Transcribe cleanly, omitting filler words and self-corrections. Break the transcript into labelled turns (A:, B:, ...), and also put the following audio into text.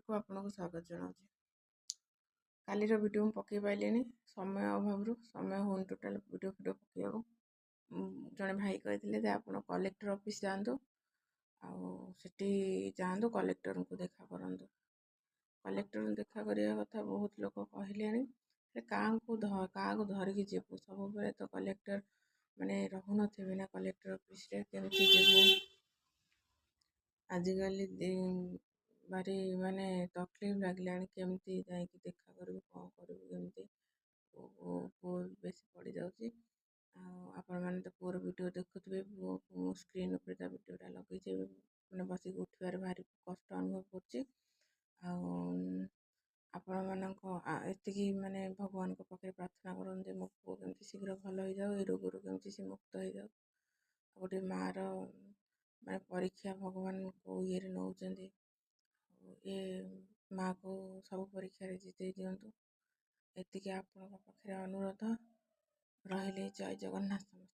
A: କୁ ଆପଣଙ୍କୁ ସ୍ୱାଗତ ଜଣାଉଛି। କାଲିର ଭିଡ଼ିଓ ମୁଁ ପକାଇ ପାରିଲିନି, ସମୟ ଅଭାବରୁ ସମୟ ହେଉନି ଟୋଟାଲ୍ ଭିଡ଼ିଓ ପକାଇବାକୁ। ଜଣେ ଭାଇ କହିଥିଲେ ଯେ ଆପଣ କଲେକ୍ଟର ଅଫିସ୍ ଯାଆନ୍ତୁ, ଆଉ ସେଠି ଯାଆନ୍ତୁ କଲେକ୍ଟରଙ୍କୁ ଦେଖା କରନ୍ତୁ। କଲେକ୍ଟରଙ୍କୁ ଦେଖା କରିବା କଥା ବହୁତ ଲୋକ କହିଲେଣି, କାହାକୁ ଧରିକି ଯିବୁ? ସବୁବେଳେ ତ କଲେକ୍ଟର ମାନେ ରହୁନଥିବେ ନା କଲେକ୍ଟର ଅଫିସରେ, କେମିତି ଯିବୁ? ଆଜିକାଲି ଭାରି ମାନେ ତକଲିଫ ଲାଗିଲାଣି, କେମିତି ଯାଇକି ଦେଖା କରିବୁ, କ'ଣ କରିବୁ, କେମିତି ପୁଅ ବେଶୀ ପଡ଼ିଯାଉଛି। ଆଉ ଆପଣମାନେ ତ ପୁଅର ଭିଡ଼ିଓ ଦେଖୁଥିବେ, ମୁଁ ସ୍କ୍ରିନ୍ ଉପରେ ତା ଭିଡ଼ିଓଟା ଲଗେଇଛି, ମାନେ ବସିକି ଉଠିବାରେ ଭାରି କଷ୍ଟ ଅନୁଭବ କରୁଛି। ଆଉ ଆପଣମାନଙ୍କ ଏତିକି ମାନେ ଭଗବାନଙ୍କ ପାଖରେ ପ୍ରାର୍ଥନା କରନ୍ତୁ ଯେ ମୋ ପୁଅ କେମିତି ଶୀଘ୍ର ଭଲ ହେଇଯାଉ, ଏ ରୋଗରୁ କେମିତି ସେ ମୁକ୍ତ ହେଇଯାଉ। ଗୋଟେ ମାଆର ମାନେ ପରୀକ୍ଷା ଭଗବାନ କେଉଁ ଇଏରେ ନେଉଛନ୍ତି, ଏ ମାଆକୁ ସବୁ ପରୀକ୍ଷାରେ ଜିତେଇ ଦିଅନ୍ତୁ। ଏତିକି ଆପଣଙ୍କ ପାଖରେ ଅନୁରୋଧ। ରହିଲି, ଜୟ ଜଗନ୍ନାଥ।